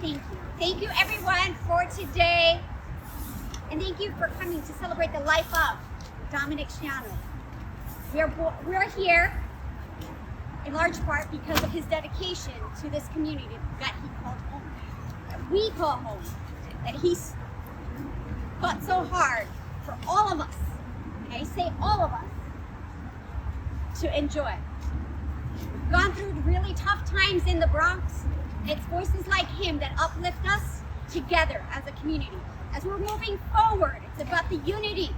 Thank you. Thank you, everyone, for today. And thank you for coming to celebrate the life of Dominick Schiano. We're here in large part because of his dedication to this community that he called home, that we call home, that he's fought so hard for all of us, okay, say all of us, to enjoy. We've gone through really tough times in the Bronx. It's voices like him that uplift us together as a community. As we're moving forward, it's about the unity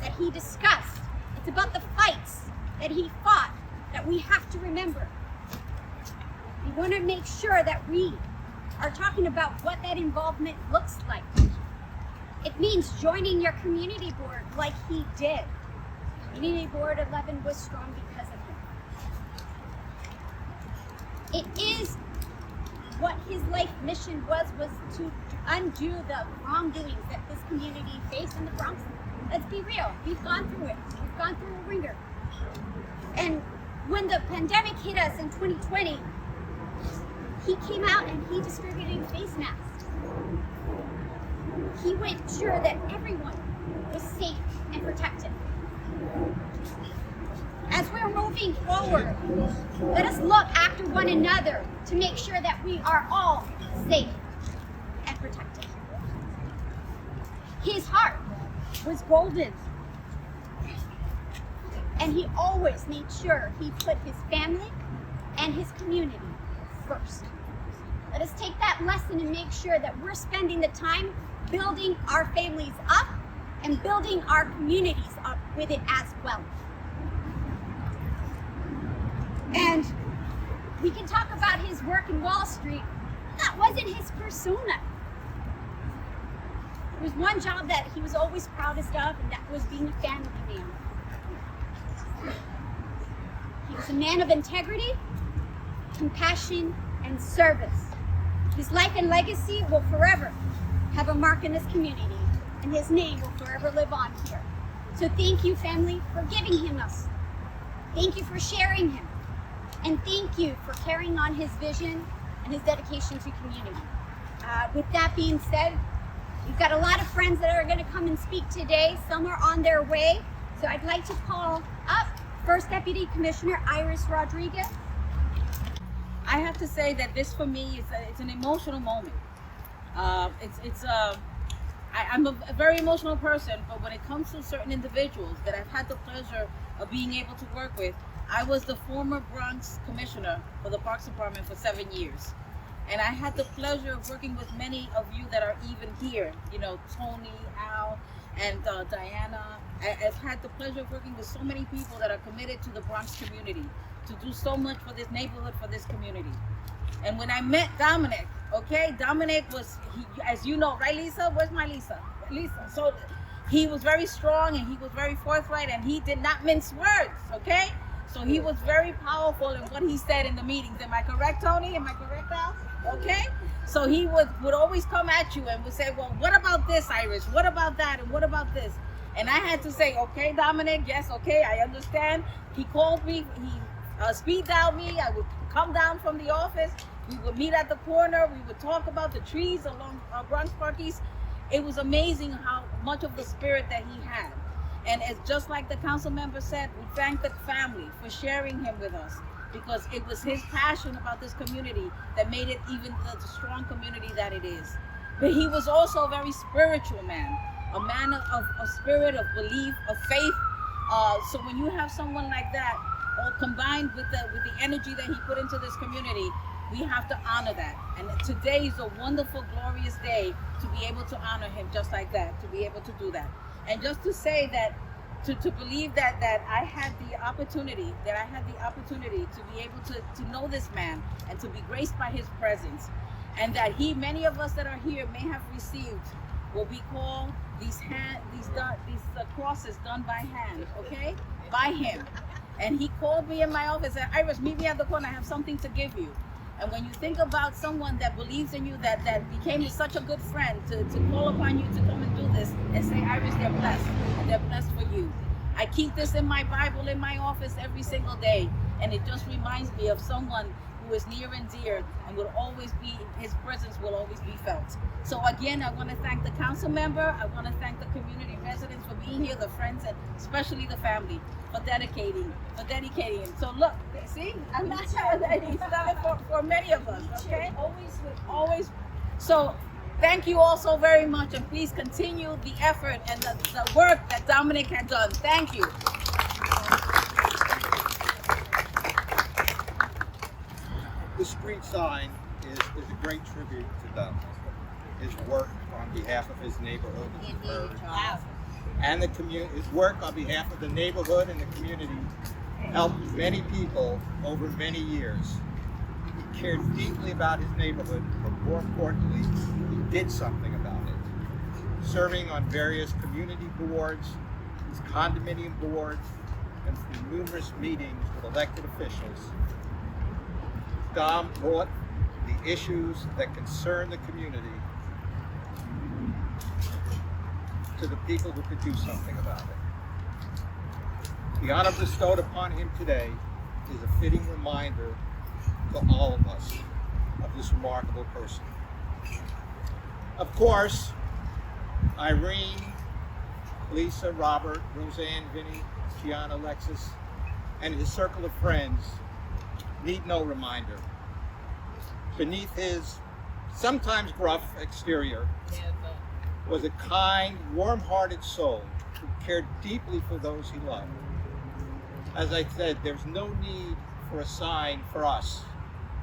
that he discussed. It's about the fights that he fought that we have to remember. We want to make sure that we are talking about what that involvement looks like. It means joining your community board like he did. Community Board 11 was strong because of him. It is what his life mission was to undo the wrongdoings that this community faced in the Bronx. Let's be real, we've gone through it. We've gone through a ringer. And when the pandemic hit us in 2020, he came out and he distributed face masks. He made sure that everyone was safe and protected. As we're moving forward, let us look after one another to make sure that we are all safe and protected. His heart was golden, and he always made sure he put his family and his community first. Let us take that lesson and make sure that we're spending the time building our families up and building our communities up with it as well. And we can talk about his work in Wall Street. That wasn't his persona. There was one job that he was always proudest of, and that was being a family man. He was a man of integrity, compassion, and service. His life and legacy will forever have a mark in this community, and his name will forever live on here. So thank you, family, for giving him us. Thank you for sharing him. And thank you for carrying on his vision and his dedication to community. With that being said, we've got a lot of friends that are going to come and speak today. Some are on their way. So I'd like to call up First Deputy Commissioner Iris Rodriguez. I have to say that this for me it's an emotional moment. I'm a very emotional person, but when it comes to certain individuals that I've had the pleasure of being able to work with, I was the former Bronx commissioner for the Parks Department for 7 years. And I had the pleasure of working with many of you that are even here, you know, Tony, Al, and Diana. I've had the pleasure of working with so many people that are committed to the Bronx community, to do so much for this neighborhood, for this community. And when I met Dominick, okay, Dominick was, as you know, right, Lisa? Where's my Lisa? Lisa. So he was very strong and he was very forthright and he did not mince words, okay? So he was very powerful in what he said in the meetings. Am I correct, Tony? Am I correct, Al? Okay? So he would always come at you and would say, well, what about this, Iris? What about that? And what about this? And I had to say, okay, Dominick, yes, okay, I understand. He called me, he speed dialed me. I would come down from the office. We would meet at the corner. We would talk about the trees along Bronx Park East. It was amazing how much of the spirit that he had. And it's just like the council member said, we thank the family for sharing him with us, because it was his passion about this community that made it even the strong community that it is. But he was also a very spiritual man, a man of spirit, of belief, of faith. So when you have someone like that, all combined with the energy that he put into this community, we have to honor that. And today is a wonderful, glorious day to be able to honor him just like that, to be able to do that. And just to say that, to believe that I had the opportunity, to be able to know this man and to be graced by his presence, and that many of us that are here may have received what we call these crosses done by hand, okay, by him. And he called me in my office and said, Iris, meet me at the corner. I have something to give you. And when you think about someone that believes in you, that became such a good friend, to call upon you to come and do this and say, Iris, they're blessed, and they're blessed for you. I keep this in my Bible in my office every single day, and it just reminds me of someone who was near and dear and will always be, his presence will always be felt. So again, I want to thank the council member. I want to thank the community residents for being here, the friends, and especially the family for dedicating. So look, see, I'm not sure that he's done it for many of us, okay? Always. So thank you all so very much, and please continue the effort and the work that Dominick had done. Thank you. The street sign is a great tribute to Dominick. His work on behalf of his neighborhood is heard. And the community, his work on behalf of the neighborhood and the community helped many people over many years. He cared deeply about his neighborhood, but more importantly, he did something about it. Serving on various community boards, his condominium boards, and through numerous meetings with elected officials, Dom brought the issues that concern the community to the people who could do something about it. The honor bestowed upon him today is a fitting reminder to all of us of this remarkable person. Of course, Irene, Lisa, Robert, Roseanne, Vinny, Gianna, Alexis, and his circle of friends need no reminder. Beneath his sometimes gruff exterior was a kind, warm-hearted soul who cared deeply for those he loved. As I said, there's no need for a sign for us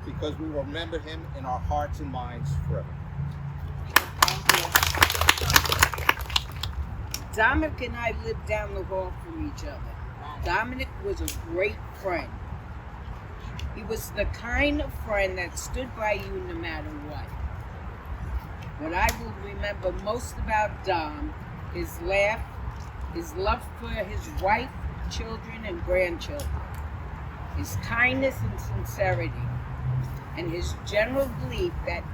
because we will remember him in our hearts and minds forever. Dominick and I lived down the hall from each other. Dominick was a great friend. He was the kind of friend that stood by you no matter what. What I will remember most about Dom, his laugh, his love for his wife, children, and grandchildren, his kindness and sincerity, and his general belief that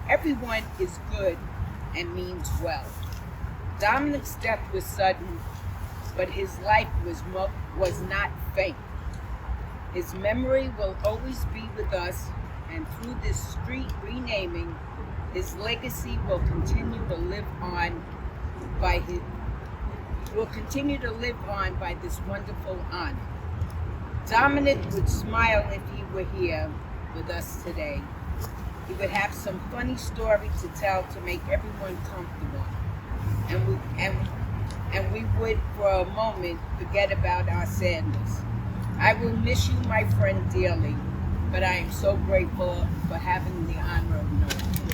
everyone is good and means well. Dominick's death was sudden, but his life was not fake. His memory will always be with us, and through this street renaming, his legacy will continue to live on by this wonderful honor. Dominick would smile if he were here with us today. He would have some funny story to tell to make everyone comfortable. And we would for a moment forget about our sadness. I will miss you, my friend, dearly, but I am so grateful for having the honor of knowing you.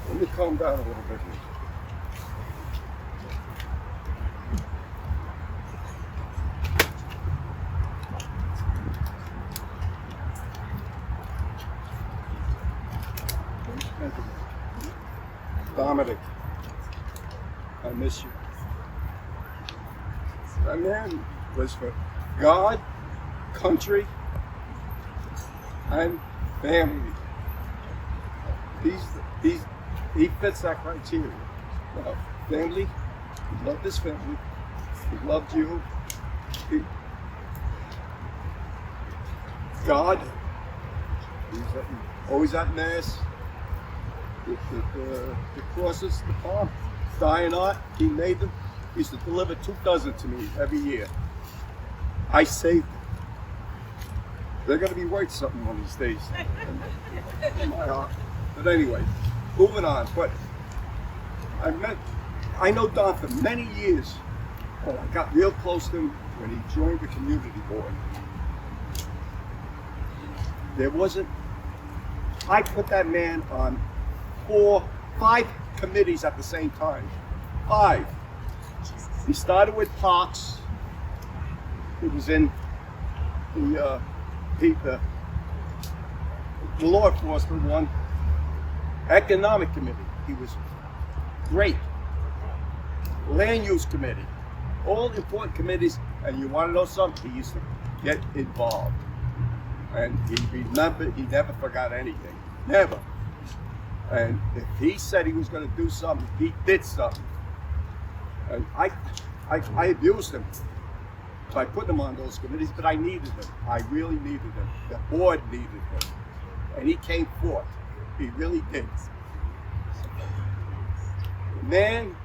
Let me calm down a little bit here. Dominick, I miss you. That man was for God, country, and family. He fits that criteria. Family, he loved his family. He loved you. God, he's always at Mass. The crosses, the palm, dying art, he made them. He used to deliver 2 dozen to me every year. I saved them. They're going to be worth something one of these days. In my heart. But anyway, moving on. But I know Don for many years. Oh, I got real close to him when he joined the community board. I put that man on 5 committees at the same time. 5. He started with parks. He was in the law enforcement one. Economic committee. He was great. Land use committee. All important committees. And you want to know something? He used to get involved. And he remembered. He never forgot anything. Never. And if he said he was going to do something, he did something. And I abused him by putting him on those committees, but I needed him. I really needed him. The board needed him. And he came forth. He really did. The man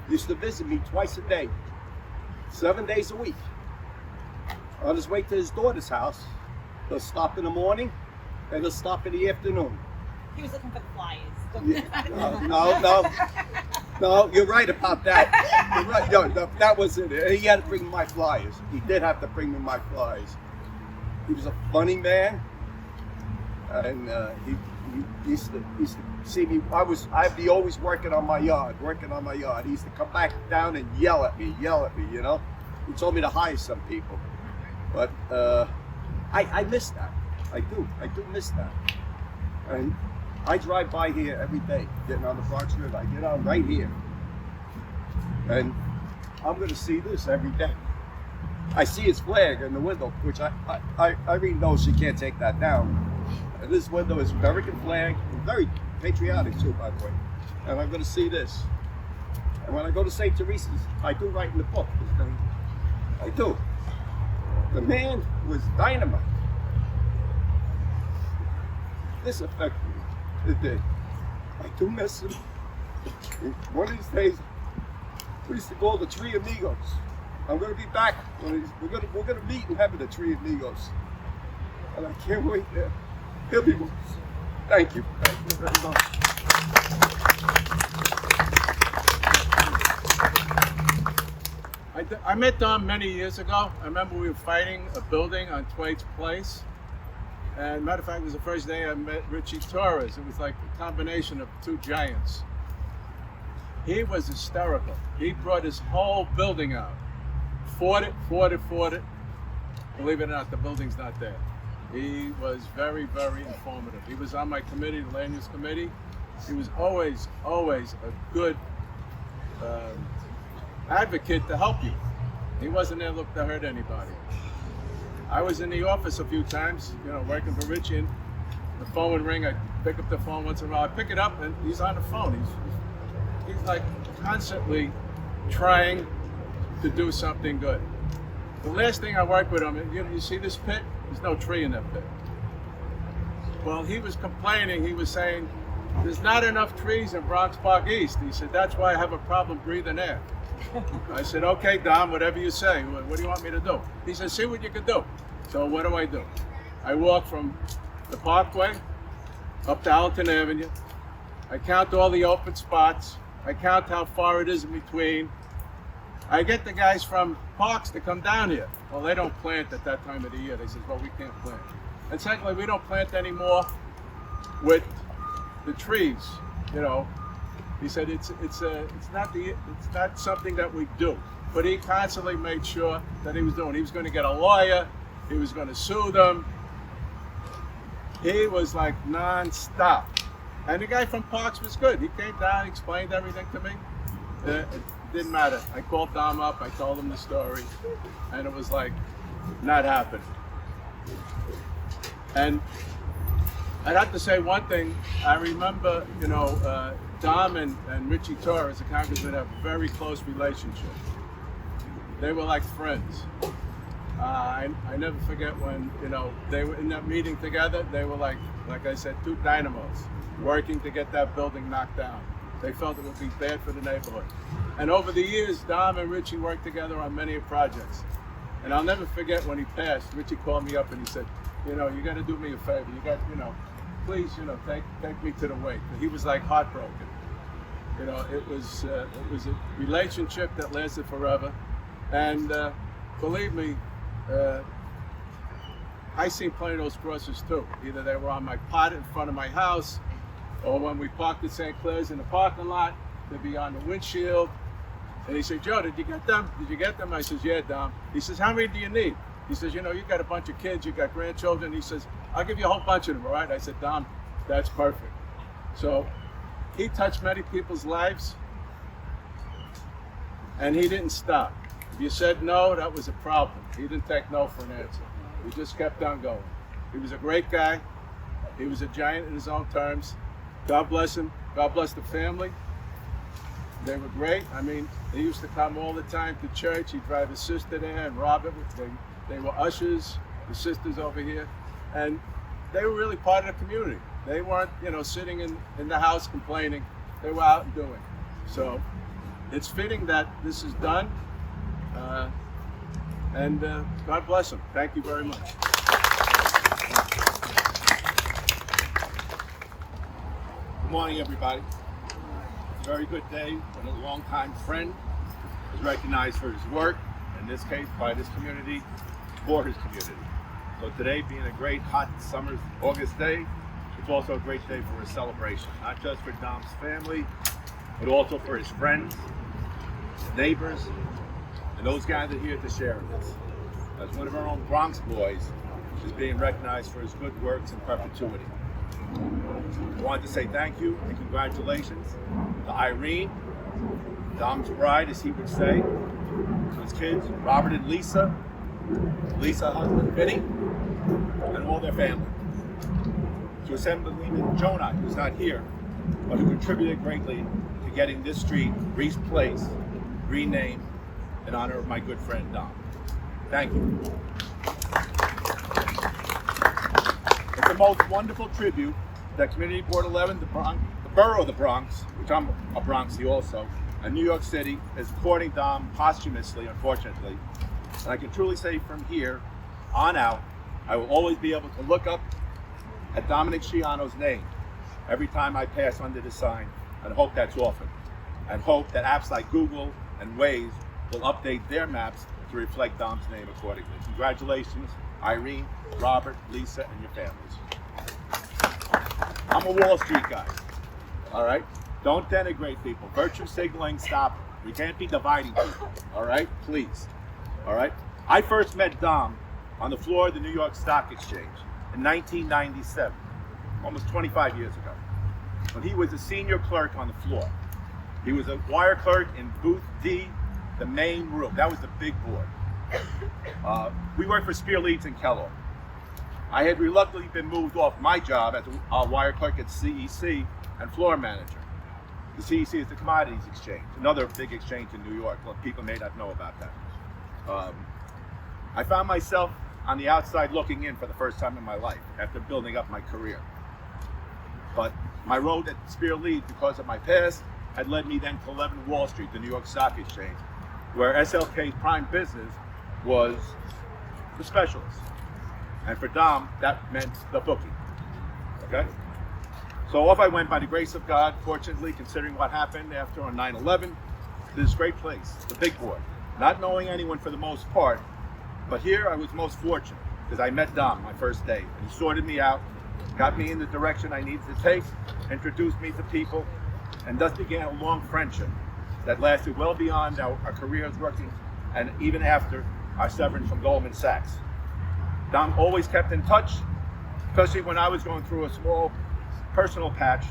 used to visit me twice a day, 7 days a week. On his way to his daughter's house, he'll stop in the morning and he'll stop in the afternoon. He was looking for the flyers. No, you're right about that. You're right. No, that wasn't it. He had to bring my flyers. He did have to bring me my flyers. He was a funny man, and he used to see me. I'd be always working on my yard. He used to come back down and yell at me. You know, he told me to hire some people, but I miss that. I do miss that, and I drive by here every day, getting on the Bronx River. I get on right here. And I'm going to see this every day. I see his flag in the window, which I already know she can't take that down. And this window is American flag, and very patriotic too, by the way. And I'm going to see this. And when I go to St. Teresa's, I do write in the book. I do. The man was dynamite. This affected me. It did. I do miss him. One of these days, we used to call the Three Amigos. I'm going to be back. We're going to meet in heaven, the Three Amigos. And I can't wait there. He'll be with us. Thank you. Thank you very much. I met Dom many years ago. I remember we were fighting a building on Twait's Place. And matter of fact, it was the first day I met Richie Torres. It was like a combination of two giants. He was hysterical. He brought his whole building out. Fought it. Believe it or not, the building's not there. He was very, very informative. He was on my committee, the land use committee. He was always a good advocate to help you. He wasn't there to hurt anybody. I was in the office a few times, working for Richie, and the phone would ring. I'd pick up the phone once in a while. I'd pick it up, and he's on the phone. He's like constantly trying to do something good. The last thing I worked with him, you see this pit? There's no tree in that pit. Well, he was complaining. He was saying, there's not enough trees in Bronx Park East. He said, that's why I have a problem breathing air. I said, okay, Dom, whatever you say. What do you want me to do? He said, see what you can do. So what do? I walk from the Parkway up to Alton Avenue. I count all the open spots. I count how far it is in between. I get the guys from Parks to come down here. Well, they don't plant at that time of the year. They said, well, we can't plant. And secondly, we don't plant anymore with the trees, He said it's not something that we do, but he constantly made sure that he was doing. He was going to get a lawyer. He was going to sue them. He was like non-stop. And the guy from Parks was good. He came down, explained everything to me. It didn't matter. I called Dom up. I told him the story, and it was like not happening. And I'd have to say one thing. I remember, Dom and Richie Torres, the congressman, have a very close relationship. They were like friends. I never forget when, they were in that meeting together. They were like I said, two dynamos working to get that building knocked down. They felt it would be bad for the neighborhood. And over the years, Dom and Richie worked together on many projects. And I'll never forget when he passed, Richie called me up and he said, you got to do me a favor. You got, please, take me to the wake. He was like heartbroken. It was a relationship that lasted forever. And believe me, I seen plenty of those crosses too. Either they were on my pot in front of my house, or when we parked at St. Clair's in the parking lot, they'd be on the windshield. And he said, Joe, did you get them? Did you get them? I says, yeah, Dom. He says, how many do you need? He says, you got a bunch of kids, you got grandchildren. He says, I'll give you a whole bunch of them, all right? I said, Dom, that's perfect. So he touched many people's lives, and he didn't stop. If you said no, that was a problem. He didn't take no for an answer. He just kept on going. He was a great guy. He was a giant in his own terms. God bless him. God bless the family. They were great. I mean, they used to come all the time to church. He'd drive his sister there, and Robert. They were ushers, the sisters over here, and they were really part of the community. They weren't, sitting in the house complaining. They were out and doing. So it's fitting that this is done, and God bless them. Thank you very much. Good morning, everybody. It's a very good day when a longtime friend is recognized for his work, in this case by this community, for his community. So today being a great hot summer August day, it's also a great day for a celebration, not just for Dom's family, but also for his friends, his neighbors, and those gathered here to share in this. As one of our own Bronx boys is being recognized for his good works in perpetuity. I wanted to say thank you and congratulations to Irene, Dom's bride, as he would say, to his kids, Robert and Lisa, husband Vinny, and all their family. To Assemblyman Jonah, who's not here, but who contributed greatly to getting this street, Reese Place, renamed in honor of my good friend Dom. Thank you. It's the most wonderful tribute that Community Board 11, the borough of the Bronx, which I'm a Bronxie also, and New York City is courting Dom posthumously, unfortunately. And I can truly say from here on out, I will always be able to look up at Dominick Schiano's name every time I pass under the sign, and hope that's often. And hope that apps like Google and Waze will update their maps to reflect Dom's name accordingly. Congratulations, Irene, Robert, Lisa, and your families. I'm a Wall Street guy, all right? Don't denigrate people. Virtue signaling, stop it. We can't be dividing people, all right? Please, all right? I first met Dom on the floor of the New York Stock Exchange in 1997, almost 25 years ago, when he was a senior clerk on the floor. He was a wire clerk in booth D, the main room. That was the big board. We worked for Spear Leeds and Kellogg. I had reluctantly been moved off my job as a wire clerk at CEC and floor manager. The CEC is the Commodities Exchange, another big exchange in New York. Well, people may not know about that. I found myself on the outside looking in for the first time in my life after building up my career. But my road at Spear Leeds, because of my past, had led me then to 11 Wall Street, the New York Stock Exchange, where SLK's prime business was the specialist. And for Dom, that meant the bookie, okay? So off I went by the grace of God, fortunately, considering what happened after on 9/11, to this great place, the big board. Not knowing anyone for the most part, but here I was most fortunate because I met Dom my first day, and he sorted me out, got me in the direction I needed to take, introduced me to people, and thus began a long friendship that lasted well beyond our careers working and even after our severance from Goldman Sachs. Dom always kept in touch, especially when I was going through a small personal patch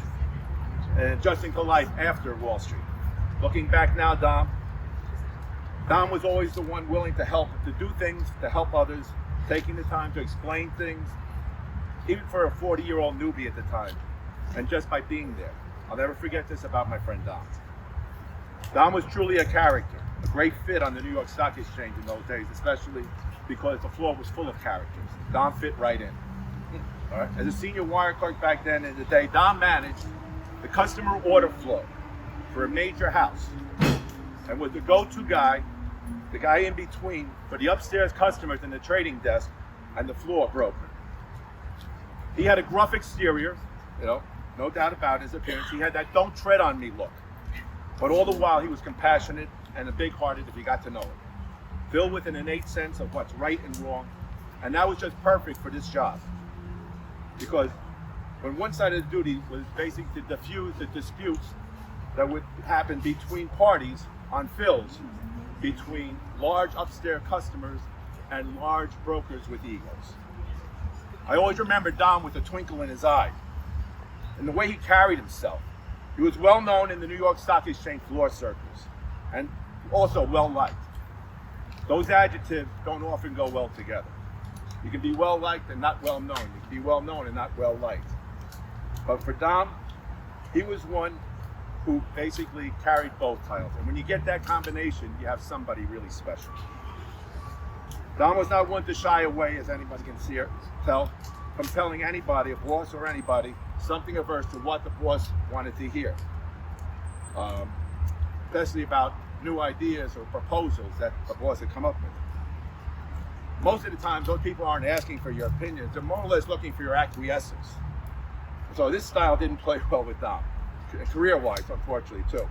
and adjusting to life after Wall Street. Looking back now, Dom was always the one willing to help, to do things, to help others, taking the time to explain things, even for a 40-year-old newbie at the time, and just by being there. I'll never forget this about my friend Dom. Dom was truly a character, a great fit on the New York Stock Exchange in those days, especially because the floor was full of characters. Dom fit right in. All right. As a senior wire clerk back then in the day, Dom managed the customer order flow for a major house and was the go-to guy, the guy in between for the upstairs customers in the trading desk and the floor broker. He had a gruff exterior, no doubt about his appearance. He had that don't tread on me look. But all the while he was compassionate and a big-hearted if you got to know him. Filled with an innate sense of what's right and wrong. And that was just perfect for this job. Because when one side of the duty was basically to diffuse the disputes that would happen between parties on fills, between large upstairs customers and large brokers with egos. I always remember Dom with a twinkle in his eye and the way he carried himself. He was well known in the New York Stock Exchange floor circles and also well liked. Those adjectives don't often go well together. You can be well liked and not well known. You can be well known and not well liked. But for Dom, He was one who basically carried both titles. And when you get that combination, you have somebody really special. Dom was not one to shy away, as anybody can see or tell, from telling anybody, a boss or anybody, something averse to what the boss wanted to hear. Especially about new ideas or proposals that the boss had come up with. Most of the time, those people aren't asking for your opinions. They're more or less looking for your acquiescence. So this style didn't play well with Dom, career-wise, unfortunately, too.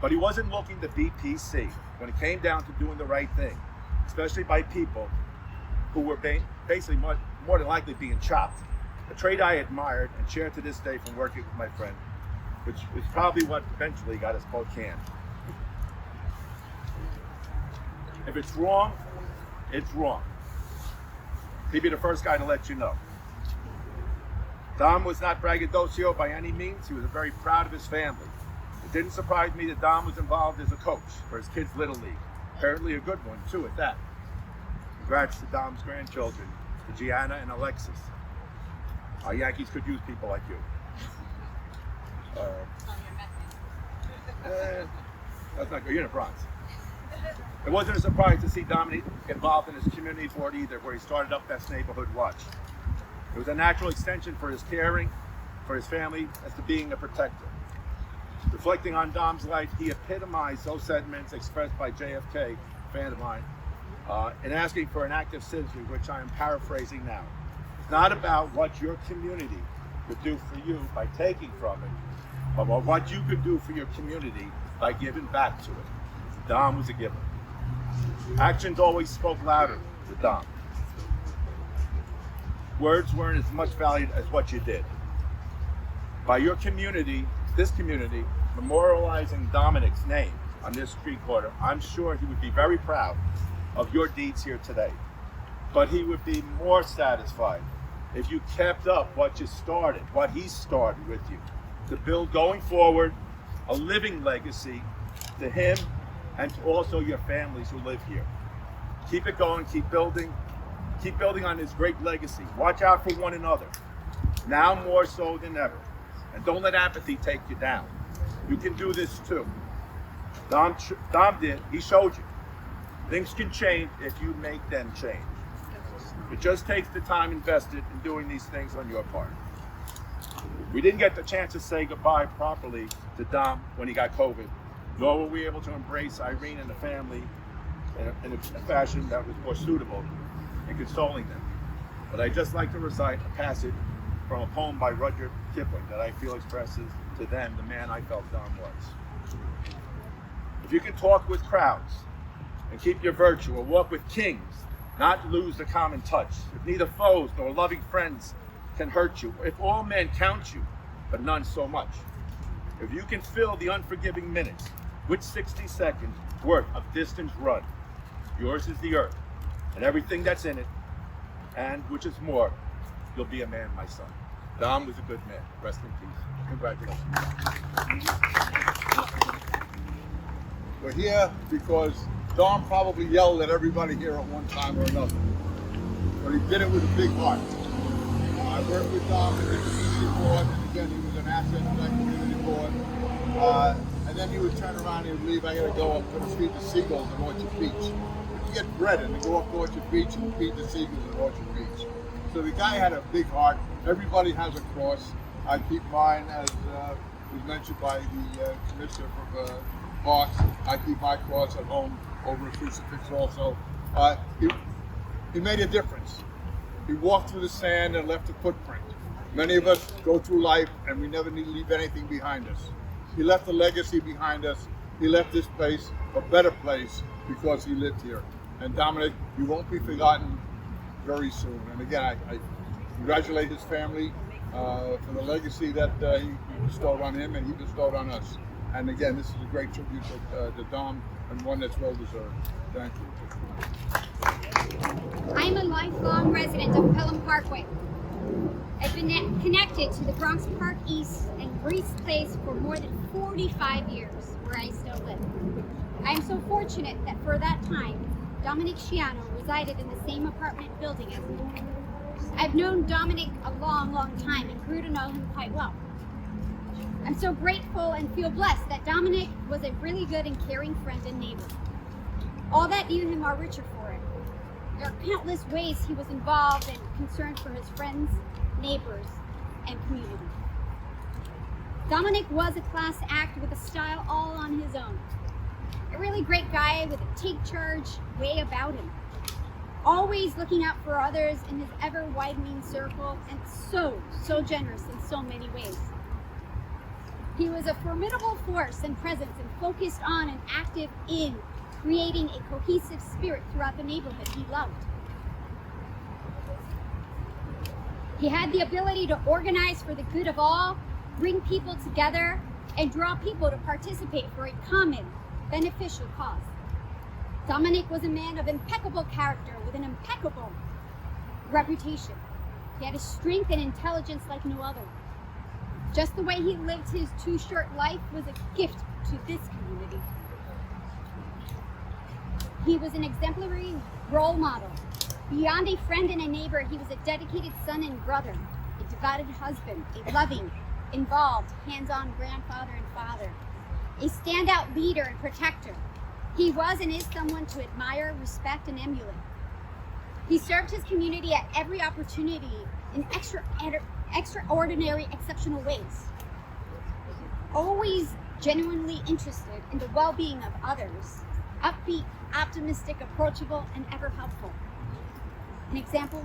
But he wasn't looking to be PC when it came down to doing the right thing, especially by people who were basically more than likely being chopped. A trait I admired and share to this day from working with my friend, which is probably what eventually got us both canned. If it's wrong, it's wrong. He'd be the first guy to let you know. Dom was not braggadocio by any means. He was very proud of his family. It didn't surprise me that Dom was involved as a coach for his kids' Little League. Apparently a good one, too, at that. Congrats to Dom's grandchildren, to Gianna and Alexis. Our Yankees could use people like you. That's not good. You're in the Bronx. It wasn't a surprise to see Dominick involved in his community board either, where he started up that neighborhood watch. It was a natural extension for his caring for his family as to being a protector. Reflecting on Dom's life, he epitomized those sentiments expressed by JFK, a fan of mine, in asking for an active citizenry, which I am paraphrasing now. It's not about what your community could do for you by taking from it, but what you could do for your community by giving back to it. Dom was a giver. Actions always spoke louder to Dom. Words weren't as much valued as what you did. By your community, this community, memorializing Dominick's name on this street corner, I'm sure he would be very proud of your deeds here today. But he would be more satisfied if you kept up what you started, what he started with you, to build going forward a living legacy to him and to also your families who live here. Keep it going, keep building on his great legacy. Watch out for one another, now more so than ever. And don't let apathy take you down. You can do this too. Dom did, he showed you. Things can change if you make them change. It just takes the time invested in doing these things on your part. We didn't get the chance to say goodbye properly to Dom when he got COVID, nor were we able to embrace Irene and the family in a fashion that was more suitable in consoling them. But I'd just like to recite a passage from a poem by Rudyard Kipling that I feel expresses to them the man I felt Dom was. If you can talk with crowds and keep your virtue, or walk with kings, not lose the common touch, if neither foes nor loving friends can hurt you, if all men count you, but none so much, if you can fill the unforgiving minutes with 60 seconds worth of distance run, yours is the earth and everything that's in it, and which is more, you'll be a man, my son. Dom was a good man. Rest in peace. Congratulations. We're here because Dom probably yelled at everybody here at one time or another, but he did it with a big heart. I worked with Dom in the community board, and again, he was an asset to that community board. And then he would turn around and leave. I gotta go up and feed the seagulls in Orchard Beach. But you get bread and go up to Orchard Beach and feed the seagulls in Orchard Beach. So the guy had a big heart. Everybody has a cross. I keep mine, as was mentioned by the commissioner from Parks. I keep my cross at home over a crucifix also. He made a difference. He walked through the sand and left a footprint. Many of us go through life and we never need to leave anything behind us. He left a legacy behind us. He left this place a better place because he lived here. And Dominick, you won't be forgotten very soon. And again, I congratulate his family for the legacy that he bestowed on him and he bestowed on us. And again, this is a great tribute to Dom and one that's well deserved. Thank you. I'm a lifelong resident of Pelham Parkway. I've been connected to the Bronx Park East and Greece Place for more than 45 years, where I still live. I am so fortunate that for that time, Dominick Schiano resided in the same apartment building as me. I've known Dominick a long, long time and grew to know him quite well. I'm so grateful and feel blessed that Dominick was a really good and caring friend and neighbor. All that knew him are richer for it. There are countless ways he was involved and concerned for his friends, neighbors, and community. Dominick was a class act with a style all on his own. A really great guy with a take charge way about him. Always looking out for others in his ever widening circle, and so generous in so many ways. He was a formidable force and presence and focused on and active in creating a cohesive spirit throughout the neighborhood he loved. He had the ability to organize for the good of all, bring people together, and draw people to participate for a common, beneficial cause. Dominick was a man of impeccable character with an impeccable reputation. He had a strength and intelligence like no other. Just the way he lived his too short life was a gift to this community. He was an exemplary role model. Beyond a friend and a neighbor, he was a dedicated son and brother, a devoted husband, a loving, involved, hands-on grandfather and father, a standout leader and protector. He was and is someone to admire, respect, and emulate. He served his community at every opportunity in extraordinary, exceptional ways. Always genuinely interested in the well-being of others, upbeat, optimistic, approachable, and ever helpful. An example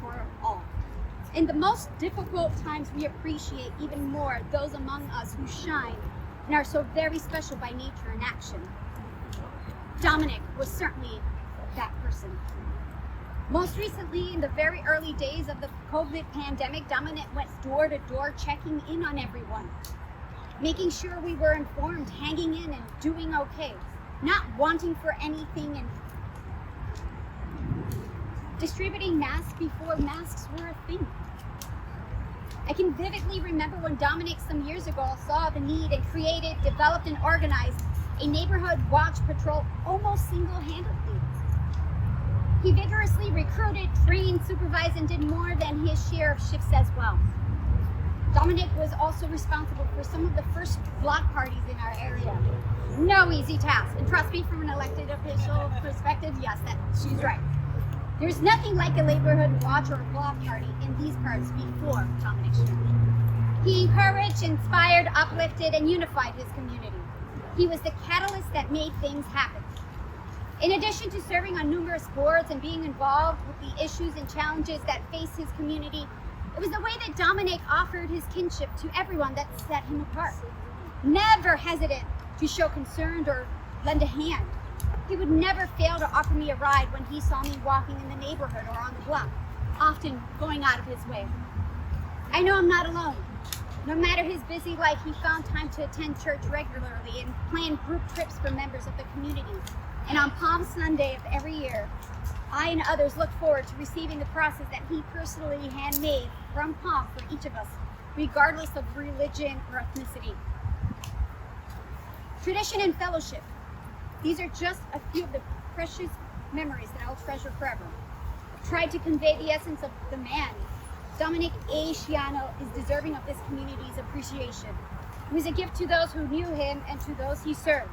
for all. In the most difficult times, we appreciate even more those among us who shine and are so very special by nature and action. Dominick was certainly that person. Most recently, in the very early days of the COVID pandemic, Dominick went door to door checking in on everyone, making sure we were informed, hanging in, and doing okay, not wanting for anything, and distributing masks before masks were a thing. I can vividly remember when Dominick some years ago saw the need and created, developed, and organized a neighborhood watch patrol almost single-handedly. He vigorously recruited, trained, supervised, and did more than his share of shifts as well. Dominick was also responsible for some of the first block parties in our area. No easy task, and trust me, from an elected official perspective, yes, she's right. There's nothing like a neighborhood watch or block party in these parts before Dominick Schiano. He encouraged, inspired, uplifted, and unified his community. He was the catalyst that made things happen. In addition to serving on numerous boards and being involved with the issues and challenges that face his community, it was the way that Dominick offered his kinship to everyone that set him apart. Never hesitant to show concern or lend a hand. He would never fail to offer me a ride when he saw me walking in the neighborhood or on the block, often going out of his way. I know I'm not alone. No matter his busy life, he found time to attend church regularly and plan group trips for members of the community. And on Palm Sunday of every year, I and others look forward to receiving the crosses that he personally handmade from Palm for each of us, regardless of religion or ethnicity. Tradition and fellowship. These are just a few of the precious memories that I'll treasure forever. I've tried to convey the essence of the man. Dominick A. Schiano is deserving of this community's appreciation. He was a gift to those who knew him and to those he served.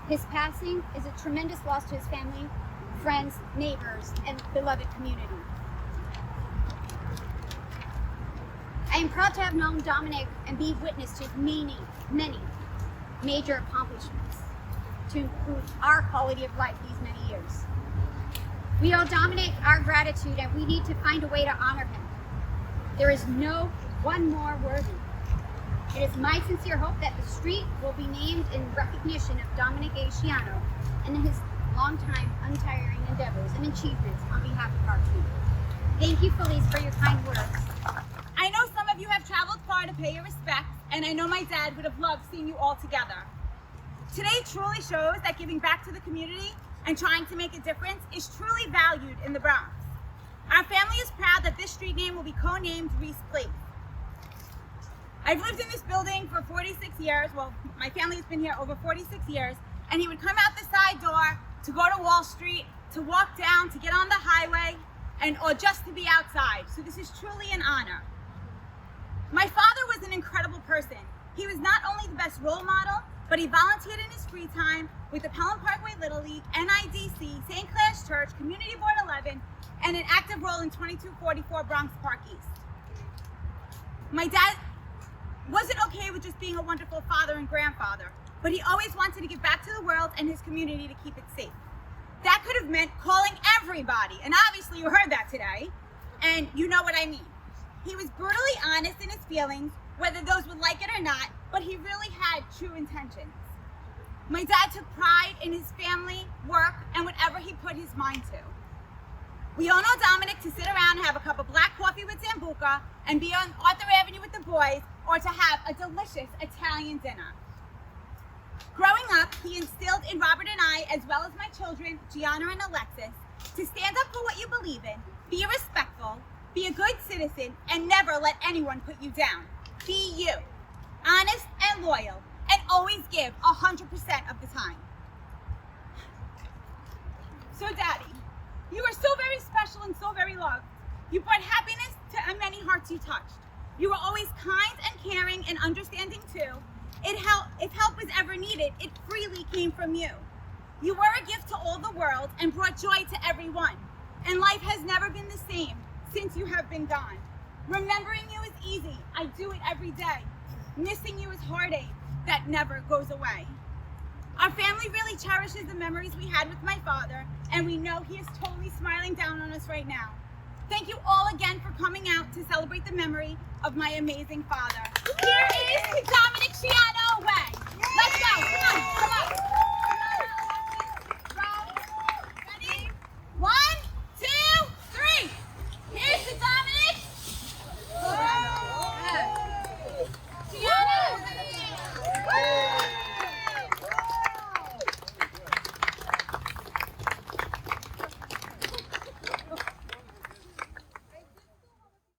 His passing is a tremendous loss to his family, friends, neighbors, and beloved community. I am proud to have known Dominick and be witness to his many major accomplishments to improve our quality of life these many years. We owe Dominick our gratitude, and we need to find a way to honor him. There is no one more worthy. It is my sincere hope that the street will be named in recognition of Dominick A. Schiano and his longtime, untiring endeavors and achievements on behalf of our community. Thank you, Felice, for your kind words. I know some of you have traveled far to pay your respects, and I know my dad would have loved seeing you all together. Today truly shows that giving back to the community and trying to make a difference is truly valued in the Bronx. Our family is proud that this street name will be co-named Reese Place. I've lived in this building for 46 years. Well, my family's been here over 46 years, and he would come out the side door to go to Wall Street, to walk down, to get on the highway, or just to be outside. So this is truly an honor. My father was an incredible person. He was not only the best role model, but he volunteered in his free time with the Pelham Parkway Little League, NIDC, St. Clair's Church, Community Board 11, and an active role in 2244 Bronx Park East. My dad wasn't okay with just being a wonderful father and grandfather, but he always wanted to give back to the world and his community to keep it safe. That could have meant calling everybody, and obviously you heard that today, and you know what I mean. He was brutally honest in his feelings, whether those would like it or not, but he really had true intentions. My dad took pride in his family, work, and whatever he put his mind to. We all know Dominick to sit around and have a cup of black coffee with Sambuca and be on Arthur Avenue with the boys, or to have a delicious Italian dinner. Growing up, he instilled in Robert and I, as well as my children, Gianna and Alexis, to stand up for what you believe in, be respectful, be a good citizen, and never let anyone put you down. Be you, honest and loyal, and always give 100% of the time. So Daddy, you are so very special and so very loved. You brought happiness to many hearts you touched. You were always kind and caring and understanding too. If help was ever needed, it freely came from you. You were a gift to all the world and brought joy to everyone. And life has never been the same since you have been gone. Remembering you is easy. I do it every day. Missing you is heartache that never goes away. Our family really cherishes the memories we had with my father, and we know he is totally smiling down on us right now. Thank you all again for coming out to celebrate the memory of my amazing father. Here is Dominick Schiano